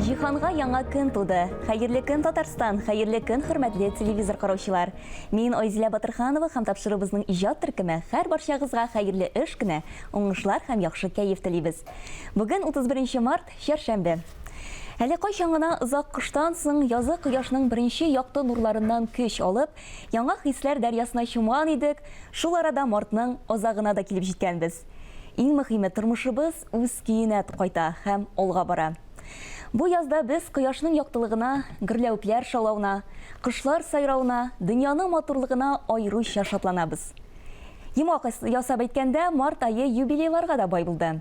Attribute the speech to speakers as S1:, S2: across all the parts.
S1: Җиһанга яңа көн туды. Хәерле көн, Татарстан, хәерле көн, хөрмәтле телевизор караучылар. Мин Айзилә Батырханова һәм тапшырыбызның иҗат төркеме һәр барчагызга хәерле эш көне, уңышлар һәм яхшы кәеф телибез. Бүген 31 март, чәршәмбе. Әле кайчан гына озак кыштан соң язгы кояшның беренче якты нурларыннан көч алып, яңа хисләр дәрьясына чумган идек, шул арада мартның азагына да килеп җиткәнбез. Иң мөһиме, тормышыбыз үз көенә кайта һәм алга бара. Бу язда без кояшның яктылыгына, гөрләүкләр шаулауына, кышлар сайрауына, дөньяның матурлыгына аеруча шатланабыз. Йомак ясап әйткәндә, март айы юбилейларга да бай булды.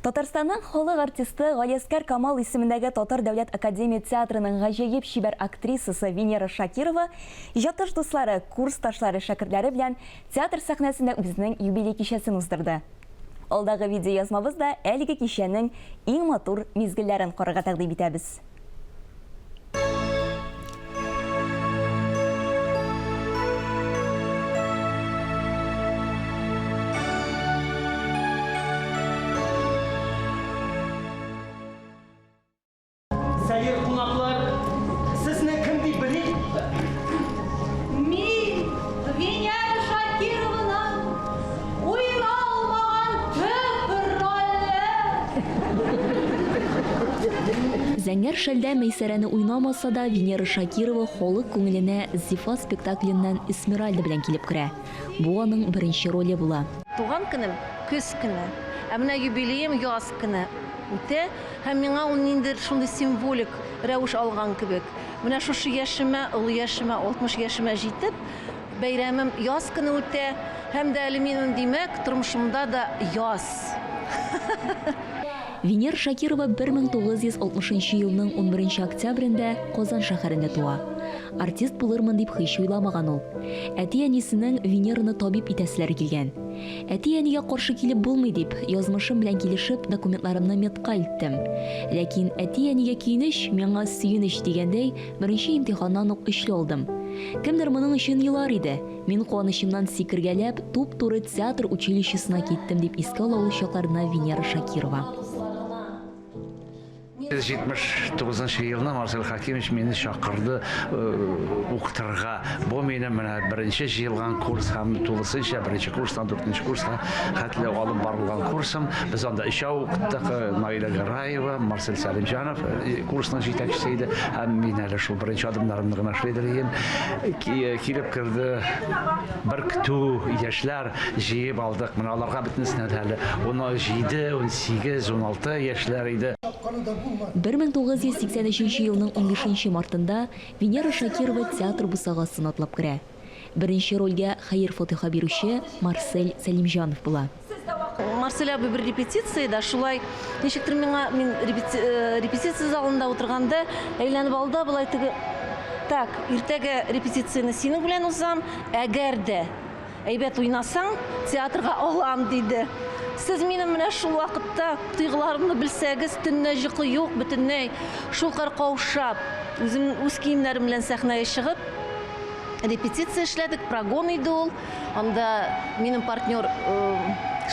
S1: Татарстанның халык артисты Галиәскәр Камал исемендәге Татар дәүләт академия театрының гаҗәеп шибәр актрисасы Венера Шакирова, иҗатташ дуслары, курсташлары, шәкертләре белән театр сәхнәсендә үзенең юбилей кичәсен уздырды. Алдагы видео язмабызда әлеге кичәнең иң матур мизгелләрен карарга тәкъдим итәбез.
S2: Сәйер кунаклар, сезне кем дип белик?
S3: Мин Венера Шакировна, уйна алмаган төп роль.
S1: Зәңгәр шәлдә Мәйсәрәне уйнамаса да, Венера Шакирова халык күңеленә Зифа спектакленнән Эсмеральда белән килеп керә. Бу аның беренче роле була.
S4: Туган көнем көз көне, ә менә юбилеем яз көне үтә, һәм миңа ул ниндидер шундый символик рәвеш алган кебек. Менә шушы яшемә, олы яшемә, 60 яшемә җитеп, бәйрәмем яз көне үтә, һәм дә әле минем димәк тормышымда да яз.
S1: Венера Шакирова 1960 елның 11 октябрендә Казан шәһәрендә туа. Артист булырмын дип һич уйламаган ул. Әти-әнисенең Венераны табип итәселәре килгән. Әти-әнигә каршы килеп булмый дип, язмышым белән килешеп, документларымны метка илттем. Ләкин әти-әнигә көйнеш, миңа сөенеш дигәндәй, беренче имтиханнан ук эшле алдым. Кемдер моның өчен елар иде. Мин куанычымнан сикергәләп, туп-туры театр училищесына киттем дип искә ала ул чакларына Венера Шакирова.
S5: 79 елда Марсель Хакимович мені шақырды оқытырға. Бұл менің бірінші жиылған курс һәм тулысынша бірінші курстан 4-ші курсқа хәтлі алып барылған курсым. Біз анда іші оқыттық. Наиля Гараева, Марсель Сәлімжанов курсының жетекшісі еді. Һәм мен әлі шул бірінші адымдарымды ғана шледірген. Келіп кірді бір күту яшьләр жиып алдық. Мына аларға бітінісінен әлі 17, 18, 16 яшьләр еді.
S1: 1983 елның 15 мартында Венера Шакирова театр бусагасын атлап керә. Беренче рольгә хәер фатиха бирүче Марсель Сәлимҗанов була.
S4: Марсель абый бер репетицияда шулай ничектер миңа мин репетиция залында утырганда әйләнеп алды, булай теге так, иртәгә репетицияны синең белән узам, әгәр дә әйбәт уйнасаң, театрга алам диде. Сез минем менә шул вакытта тойгыларымны белсәгез, төнне җыклы юк, бөтенләй шул каушап, үзем үз киемнәрем белән сәхнәгә чыгып, репетиция эшләдек, прогон иде ул. Анда минем партнер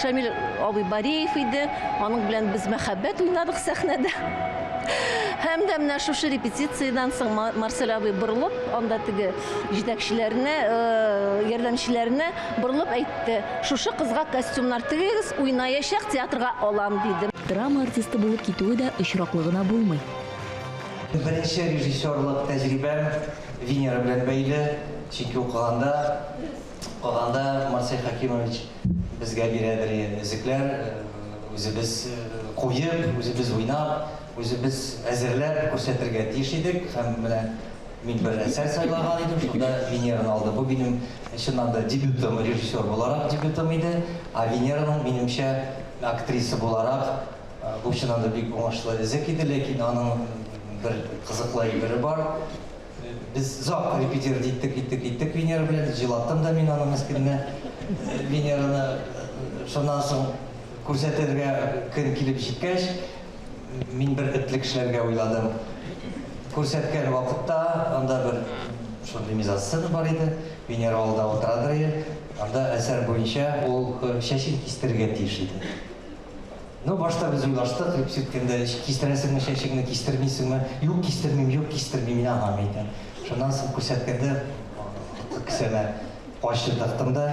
S4: Шамил абый Бареев иде. Аның белән без мәхәббәт уйнадык сәхнәдә. Һәм дә менә шушы репетициядан соң Марсель абый борылып, анда теге җитәкчеләренә, ярдәмчеләренә борылып әйтте: "Шушы кызга костюмнар тегегез, уйнаячак, театрга алам" диде.
S1: Драма артисты булып китүе дә очраклыгына булмый.
S2: Беренче режиссерлык тәҗрибәм Венера белән бәйле, чөнки укыганда Марсель Хакимович безгә бирәдер өзекләр, үзебез куеп, үзебез уйнап, үзебез әзерләп күрсәтергә тиеш идек. Һәм менә мин бер әсәр сайлаган идем, шунда Венераны алды. Бу минем чыннан да дебютым, режиссер буларак дебютым иде. А Венераның минемчә актриса буларак бу чыннан да бик уңышлы өзек иде, ләкин аның бер кызыклы әйбере бар. Biz zak repetir gittik Venera белән, җылаттым да мин аның мескенне Венераны. Шуннан соң күрсәтергә көн килеп җиткәч, мин бер этлек эшләргә уйладым. Күрсәткән вакытта анда бер шундый мизансцена бар иде. Венера алда отырадыр. Анда әсәр буенча ул чәчен кистерергә тиеш иде. Ну, башта без уйлаштык, репетиткәндә кистерәсеңме чәчеңне, кистермисеңме? Юк, кистермим, ага әйтә. Шуннан соң күрсәткәндә кесәмә ачып тактым да,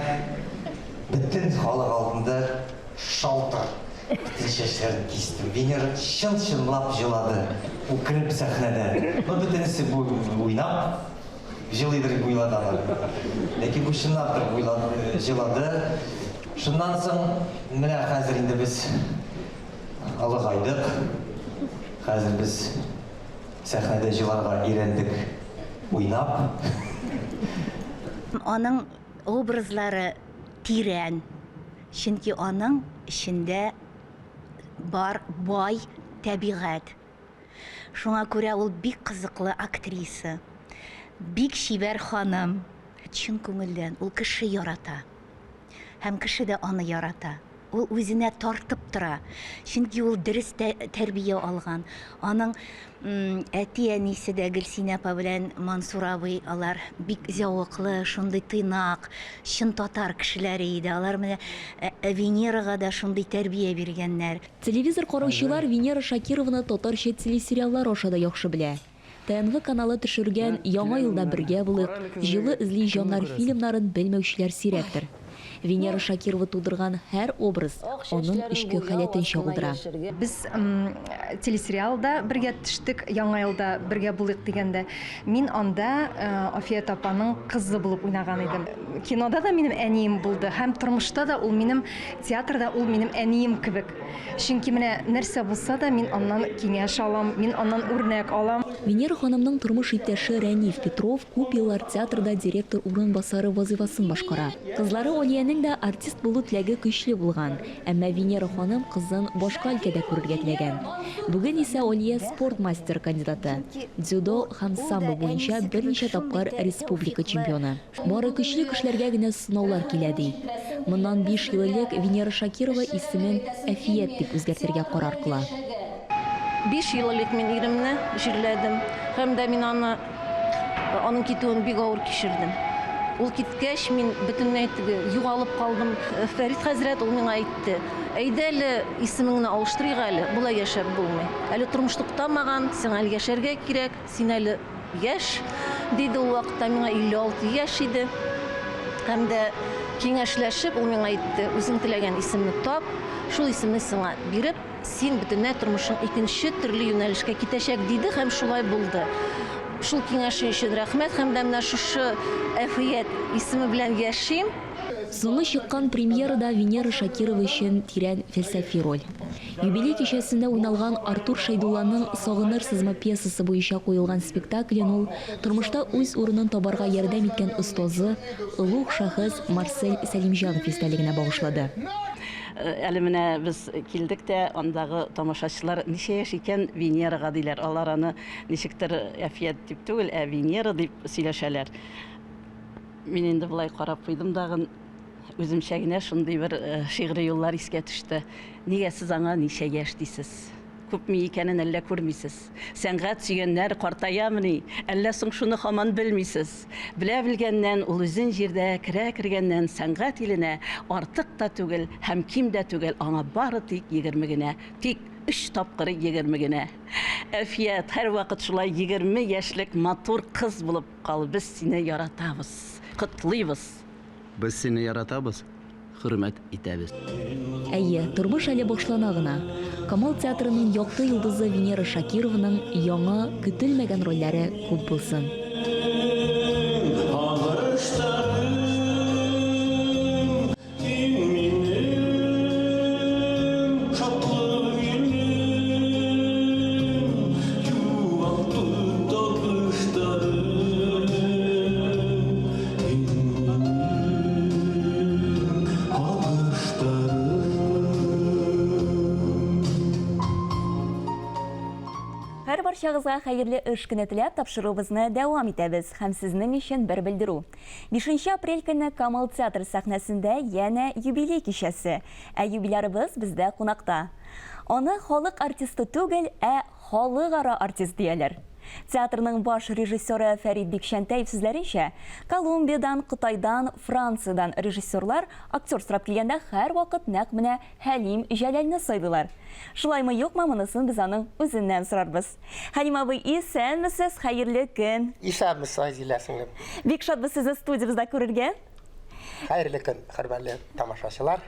S2: бөтен халык алдында шалтыр чәчләрен кистем. Венера чын-чынлап җылады. Ул кирип сәхнәдә. Ну, бөтенесе уйнап, җылыйдыр дип уйлады алар. Ләкин бу чынлап җылады. Шуннан соң, менә хәзер инде без алыгайдык. Хәзер без сәхнәдә җыларга өйрәндек, уйнап.
S6: Аның образлары тирән, чөнки аның эчендә бар бай табигать. Шуңа күрә ул бик кызыклы актриса, бик шибәр ханым. Чын күңелдән ул кеше ярата. Һәм кеше дә аны ярата. Ул үзенә тартып тора. Чөнки ул дөрес тәрбия алган. Аның әти-әнисе дә Гөлсинә апа белән Мансур абый, алар бик зәвыклы, шундый тыйнак, чын татар кешеләре иде. Алар менә Венерага да шундый тәрбия биргәннәр.
S1: Телевизор караучылар Венера Шакированы татарча телесериаллар аша да яхшы белә. ТНВ каналы төшергән Яңа елда бергә булып, җылы эзли җаннар фильмнарын белмәүчеләр сирәктер. Венера Шакирова тудырган һәр образ аның эчке халәтен чагылдыра.
S7: Без телесериалда бергә төштек, Яңа елда бергә булыйк дигәндә, мин анда Афият апаның кызы булып уйнаган идем. Кинода да минем әнием булды, һәм тормышта да ул минем, театрда ул минем әнием кебек. Чөнки менә нәрсә булса да мин аннан киңәш алам, мин аннан үрнәк алам.
S1: Венера ханымның тормыш иптәше Рәниф Петров күп еллар театрда директор урынбасары вазифасын башкара. Кызлары Олияның да артист булу теләге көчле булган, әмма Венера ханым кызын башка өлкәдә күрергә теләгән. Бүген исә Олия спорт мастер кандидаты. Дзюдо һәм самбо буенча берничә тапкыр республика чемпионы. Бары көчле кешеләргә генә сынаулар килә ди. Моннан 5 ел элек Венера Шакирова исемен Әфият дип үзгәртергә карар кыла.
S4: 5 ел элек мин иремне җирләдем. Һәм дә мин аның китүен бик авыр кичердем. Ул киткәч, мин бөтенләй югалып калдым. Фәрит хәзрәт ул миңа әйтте: "Әйдә әле исемеңне алыштырыйк әле, булай яшәп булмый. Әле тормыш туктамаган, син әле яшәргә кирәк, син әле яшь", диде ул вакытта. Миңа 56 яшь иде. Һәм дә киңәшләшеп ул миңа әйтте: "Үзең теләгән исемне тап, шул исемне сиңа биреп, син бөтенләй тормышың икенче төрле юнәлешкә китәчәк", диде һәм шулай булды. Шул киңәше өчен рәхмәт, һәм дә менә шушы Әфият исеме белән яшим.
S1: Соңгы чыккан премьерада Венера Шакирова өчен тирән фәлсәфи роль. Юбилей кичәсендә уйналган Артур Шәйдулланың "Сагынырсызмы" пьесасы буенча куелган спектаклен ул тормышта үз урынын табарга ярдәм иткән остазы, улуг шәхес Марсель Сәлимҗанов истәлегенә багышлады.
S8: Әле менә без килдек тә, андагы тамашачылар ничә яшь икән Венерага диләр. Алар аны ничектер Әфият дип түгел, ә Венера дип сөйләшәләр. Мин инде булай карап куйдым дагы, үземчә генә шундый бер шигъри юллар искә төште. Нигә сез аңа ничә яшь дисез? Күпме икәнен әллә күрмисез? Сәнгать сөйгәннәр картаямыни? Әллә соң шуны һаман белмисез? Белә белгәннән, ул үзен җирдә кергәннән сәнгать иленә артык та түгел, һәм ким дә түгел, аңа бары тик 20 генә, тик 3 тапкыры 20 генә. Әфият, һәр вакыт шулай 20 яшьлек матур кыз булып кал, без сине яратабыз, котлыйбыз.
S9: Без сине яратабыз, хөрмәт итәбез.
S1: Әйе, тормыш әле башлана гына. Камал театрының якты йолдызы Венера Шакированың яңа, көтелмәгән рольләре күп булсын. Һәр барчагызга хәерле эш көне теләп тапшыруыбызны дәвам итәбез һәм сезнең өчен бер белдерү. 5 апрель көнне Камал театр сәхнәсендә янә юбилей кичәсе. Ә юбилярыбыз бездә кунакта. Аны халык артисты түгел, халыкара артист дияләр. Театрның баш режиссеры Фәрит Бикшәнтәев сүзләренчә, Колумбиядан, Кытайдан, Франциядан режиссерлар актер сорап килгәндә һәр вакыт нәкъ менә Хәлим Җәләлне сайлыйлар. Шулаймы юкмы, монысын без аның үзеннән сорарбыз. Хәлим абый, исәнмесез, хәерле көн.
S10: Исәнмесез, Азилә сеңлем.
S1: Бик шатбыз сезне студиябызда күрергә.
S10: Хәерле көн, хөрмәтле тамашачылар.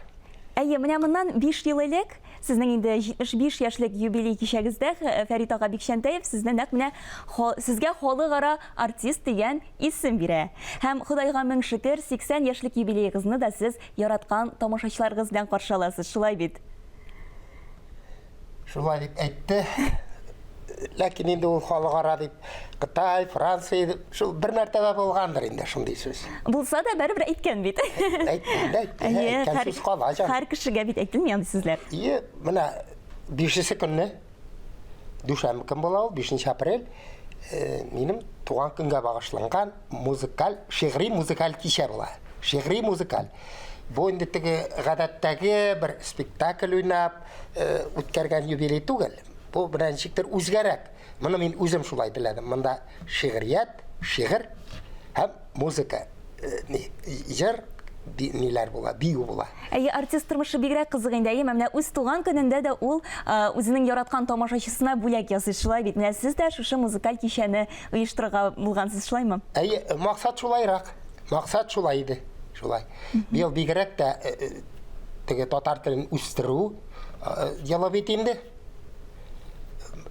S1: Әйе, менә моннан 5 ел элек сезнең инде 75 яшьлек юбилей кичәгездә Фәрит ага Бикшәнтәев сезне нәкъ менә сезгә халыкара артист дигән исем бирә. Һәм Худайга мең шөкер, 80 яшьлек юбилейгызны да сез яраткан тамашачыларыгыз белән каршы аласыз, шулай бит?
S10: Шулай дип әйтте. Ләкин инде ул халыкара дип Кытай, Франция шул бер мәртәбә булгандыр инде шундый сүз.
S1: Булса да бәрбер әйткән бит.
S10: Әйткән сүз кала җан.
S1: Һәр кешегә бит әйтелмәгән сүзләр.
S10: Менә 5 көнне дүшәмбе көн була ул 5 апрель минем туган көнгә багышланган шигъри музыкаль кичә була. Шигъри музыкаль. Бу инде теге гадәттәге бер спектакль уйнап үткәргән юбилей түгел. Бу белән ничектер үзгәрәк. Моны мин үзем шулай теләдем. Монда шигърият, шигырь һәм музыка, җыр ниләр була, бию була.
S1: Әйе, артист тормышы бигрәк кызык инде. Менә үз туган көнендә дә ул үзенең яраткан тамашачысына бүләк ясый, шулай бит. Менә сез дә шушы музыкаль кичәне оештырырга булгансыз, шулаймы?
S10: Әйе, максат шулайрак. Максат шулай иде. Шулай. Бил бигрәк тә теге татар телен үстерү ялы бит инде.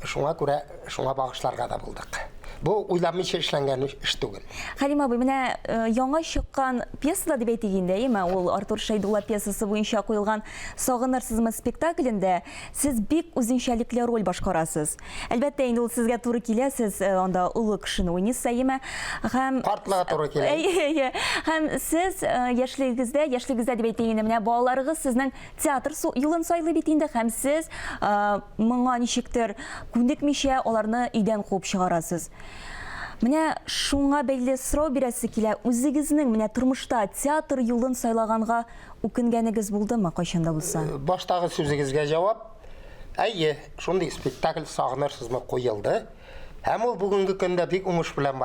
S10: Шуңа күрә шуңа багышларга да булдык. Бу уйламыйча эшләнгән эш түгел.
S1: Хәлим абый, менә яңа чыккан пьесада дип әйтегәндә, ул Артур Шәйдулла пьесасы буенча куелган Сагынырсызмы спектаклендә сез бик үзенчәлекле роль башкарасыз. Әлбәттә, инде ул сезгә туры килә, сез анда улы кешене уйныйсыз, һәм
S10: картлыга туры килә.
S1: Әйе, һәм сез яшьлегегездә дип әйтегәндә, менә балаларыгыз сезнең театр юлын сайлый бит инде, һәм сез моңа ничектер күнекмичә аларны өйдән куып чыгарасыз. Менә шуңа бәйле сорау бирәсе килә, үзегезнең менә тормышта театр юлын сайлаганга үкенгәнегез булдымы, кайчанда булса?
S10: Баштагы сүзегезгә җавап, әйе, шундый спектакль Сагынырсызмы куелды, һәм ул бүгенге көндә бик уңыш белән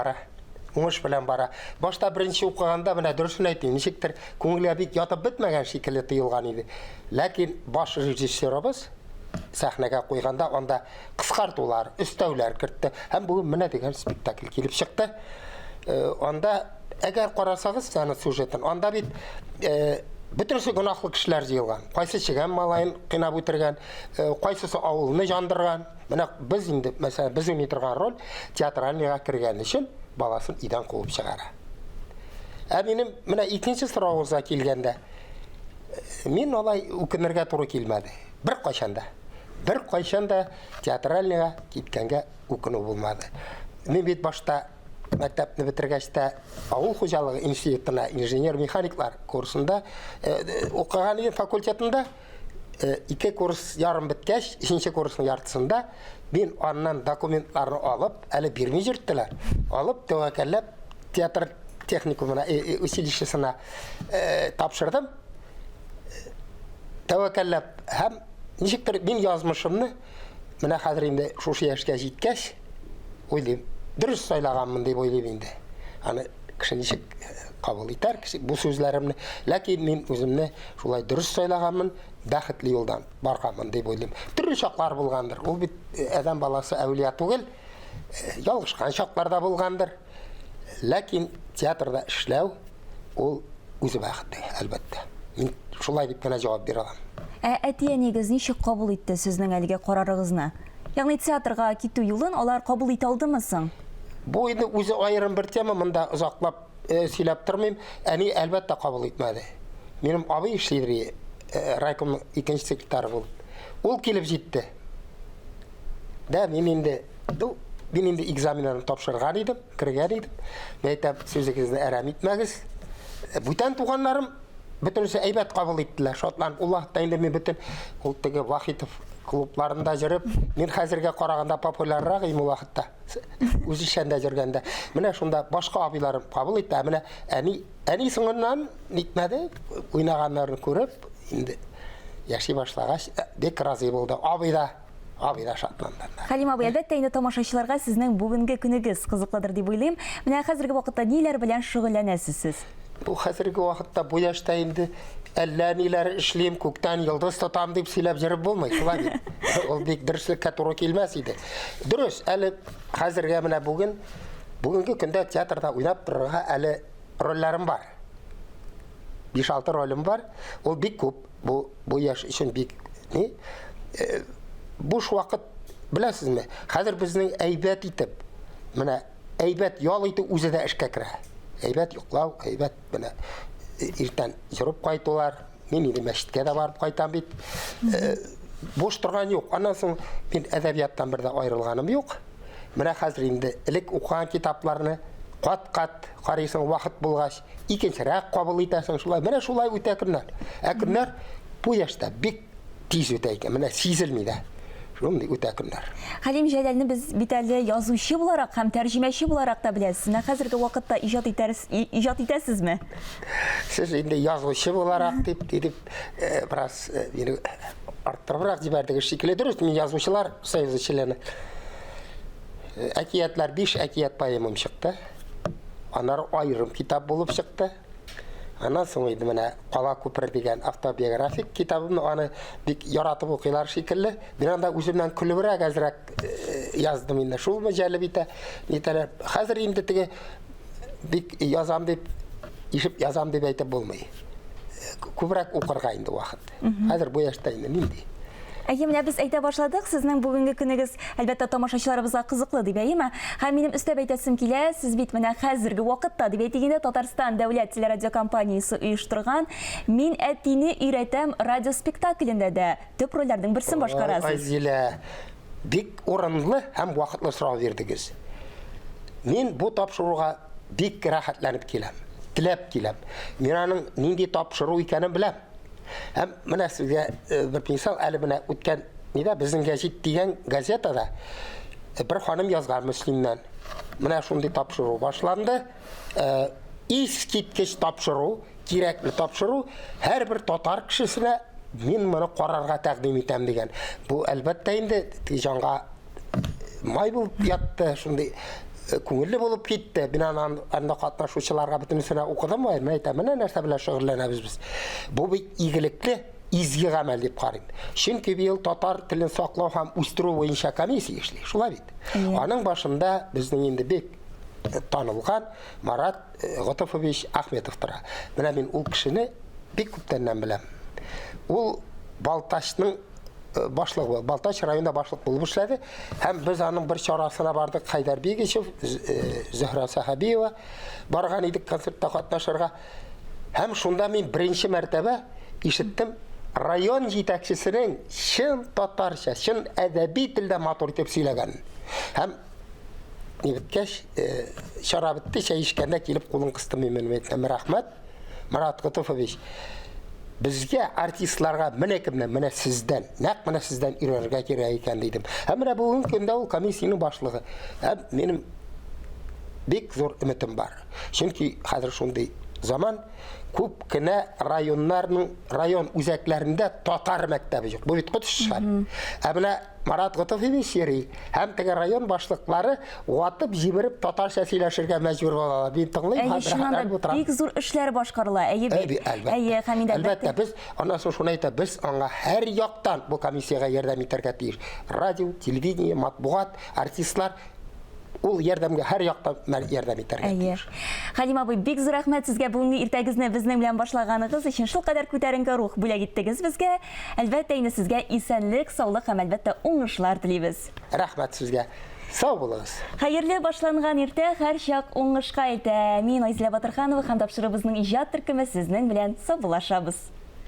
S10: бара. Башта беренче укыганда менә дөресен әйтим, ничектер күңелгә бик ятып бетмәгән шикелле тоелган иде. Ләкин баш режиссерыбыз сәхнәгә куйганда анда кыскартулар, өстәүләр кертте. Һәм бүген менә дигән спектакль килеп чыкты. Анда әгәр карасагыз аны сюжетын, анда бит бөтенсе гөнаһлы кешеләр җыелган. Кайсы чигән малайын кыйнап үтергән, кайсысы авылны жандырган. Менә без инде, мәсәлән, без уйный торган роль театральныйга кергән өчен баласын идан куып чыгара. Минем менә икенче соравыгызга килгәндә, мин алай үкенергә туры килмәде. Бер кайчанда театральныйга киткәнгә үкенү булмады. Мин бит башта мәктәпне бетергәч тә авыл хуҗалыгы институтына инженер-механиклар курсында укыган идем факультетында. 2 курс ярым беткәч, 3нче курсның яртысында мин аннан документларны алып, әле бирми җирттеләр. Алып тәвәккәлләп театр техникумына, училищесына тапшырдым. Тәвәккәлләп һәм ничектер мин язмышымны менә хәзер инде шушы яшькә җиткәч уйлыйм, дөрес сайлаганмын дип уйлыйм инде. Аны кеше ничек кабул итәр бу сүзләремне, ләкин мин үземне шулай дөрес сайлаганмын, бәхетле юлдан барганмын дип уйлыйм. Төрле чаклар булгандыр. Ул бит адәм баласы әүлия түгел, ялгышкан чакларда булгандыр. Ләкин театрда эшләү ул үзе бәхете, әлбәттә. Мин шулай дип кенә җавап бирә алам.
S1: Әтиәнегез ничек кабул итте сезнең әлеге карарыгызны? Ягъни театрга китү юлын алар кабул итә алдымы соң?
S10: Бу инде үзе аерым бер тема, монда озаклап сөйләп тормыйм. Әни әлбәттә кабул итмәде. Минем абый эшлидер, райком 2нче секретарь булып. Ул килеп җитте. Мин инде экзаменны тапшырган идем, кергән идем. Мәктәп сүзегезне әрәм итмәгез. Бүтән туганнарым бөтенесе әйбәт кабул иттеләр. Шотланд Уллаһта инде мин бөтен ул теге Вахитов клубларында җырып, мин хәзергә караганда популяррак им вакытта. Үзе шәндә җырганда. Менә шунда башка абыйларым кабул итте. Менә әни соңыннан нитмәде, уйнаганнарын күреп, инде яши башлагач бик разый булды. абыйда шатланды.
S1: Хәлим абый, әлбәттә инде тамашачыларга сезнең бүгенге көнегез кызыклыдыр дип уйлыйм. Менә хәзерге вакытта ниләр белән шөгыльләнәсез сез?
S10: Бу хәзерге вакытта бу яшьтә инде әллә ниләр эшлим, күктән йолдыз тотам дип сөйләп җырып булмый, шулай бит. Ул бик дөреслеккә туры килмәс иде. Дөрес, әле хәзергә менә бүгенге көндә театрда уйнап торырга әле рольләрем бар. 5-6 ролем бар. Ул бик күп. Бу яшь өчен бик ни? Буш вакыт беләсезме? Хәзер безнең әйбәт итеп, менә әйбәт ял итү үзе дә эшкә керә. Әйбәт йоклау, әйбәт менә иртән җырып кайтулар. Мин инде мәчеткә дә барып кайтам бит. Буш торган юк. Аннан соң мин әдәбияттан бер дә аерылганым юк. Менә хәзер инде элек укыган китапларны кат-кат карыйсың вакыт булгач, икенчерәк кабул итәсең шулай. Менә шулай үтә көннәр. Көннәр бу яшьтә бик тиз үтә икән. Менә сизелми дә. Шундый үтә көннәр.
S1: Хәлим Җәләлне без бит әле язучы буларак һәм тәрҗемәче буларак та беләсез. Менә хәзерге вакытта иҗат итәсезме?
S10: Сез инде язучы буларак дип бераз мине арттырыбрак җибәрдегез шикелле. Дөрес, мин язучылар союзы члены. Әкиятләр 5 әкият поэмам чыкты. Аннары айрым китап булып чыкты. Аннан соң инде менә Кала күпер дигән автобиографик китабымны аны бик яратып укыйлар шикелле. Мин анда үземнән көлебрәк әзрәк яздым инде. Шул мәҗәле бит нитәләр. Хәзер инде теге бик язам дип язам дип әйтеп булмый. Күбрәк укырга инде вакыт. Хәзер бу яшьтә инде нинди.
S1: Әйе, менә без әйтә башладык, сезнең бүгенге көнегез әлбәттә тамашачыларыбызга кызыклы дип әйеме? Һәм минем өстәп әйтәсем килә, сез бит менә хәзерге вакытта дип әйтгәндә Татарстан дәүләт телерадиокомпаниясе оештырган "Мин әтине өйрәтәм" радиоспектаклендә дә төп рольләрнең берсен башкарасыз.
S10: Азилә, бик урынлы һәм вакытлы сорау бирдегез. Мин бу тапшыруга бик рәхәтләнеп киләм, теләп киләм. Мин аның нинди тапшыру икәнен беләм. Һәм менә сезгә бер мисал әле менә үткән нидә безнең гәзит дигән газетада бер ханым язган Мөслимнән. Менә шундый тапшыру башланды. Искиткеч тапшыру, кирәкле тапшыру һәрбер татар кешесенә мин моны карарга тәкъдим итәм дигән. Бу әлбәттә инде җанга май булып ятты, шундый күңелле булып китте. Мин анда катнашучыларга бөтенесенә укыдым, әйтәм, менә нәрсә белән шөгыльләнәбез без. Бу бик игелекле, изге гамәл дип карыйм. Чөнки быел татар телен саклау һәм үстерү буенча комиссия эшли, шулай бит. Аның башында безнең инде бик танылган Марат Гатафович Ахметов тора. Менә мин ул кешене бик күптәннән беләм. Ул Балтачның башлыгы, Балтач районында башлык булып эшләде. Һәм без аның бер чарасына бардык, Хайдар Бигичев, Зөһрә Сахабиева барган идек концертта катнашырга. Һәм шунда мин беренче мәртәбә ишеттем район җитәкчесенең чын татарча, чын әдәби телдә матур итеп сөйләгән. Һәм ниткәч чара битте, чәй эчкәндә килеп кулын кысты, мин әйттем, рәхмәт, Марат Гатафович. Безгә артистларга менә кемнән, менә сездән, нәкъ менә сездән өйрәнергә кирәк икән дидем. Һәм менә бүгенге көндә ул комиссияның башлыгы. Һәм минем бик зур өметем бар. Чөнки хәзер шундый заман, күп кенә район үзәкләрендә татар мәктәбе юк. Бу бит котышчылар. Ә менә Марат Гатафович йөри, һәм теге район башлыклары ватып җибереп татарча сөйләшергә мәҗбүр булалар. Мин тыңлыйм, хәзер
S1: бик зур эшләр башкарыла. Әйе, һәм инде
S10: әлбәттә без аннан соң шуны әйтә, без аңа һәр яктан бу комиссиягә ярдәм итәргә тиеш. Радио, телевидение, матбугат, артистлар ул ярдәмгә һәр яктан ярдәм итәргә тиеш.
S1: Хәлим абый, бик зур рәхмәт сезгә бүгенге иртәгезне безнең белән башлаганыгыз өчен, шул кадәр күтәренке рух бүләк иттегез безгә. Әлбәттә инде сезгә исәнлек, саулык һәм әлбәттә уңышлар телибез.
S10: Рәхмәт сезгә. Сау булыгыз.
S1: Хәерле башланган иртә һәр чак уңышка итә. Мин Айзилә Батырханова һәм тапшырыбызның иҗат төркеме сезнең белән саубуллашабыз.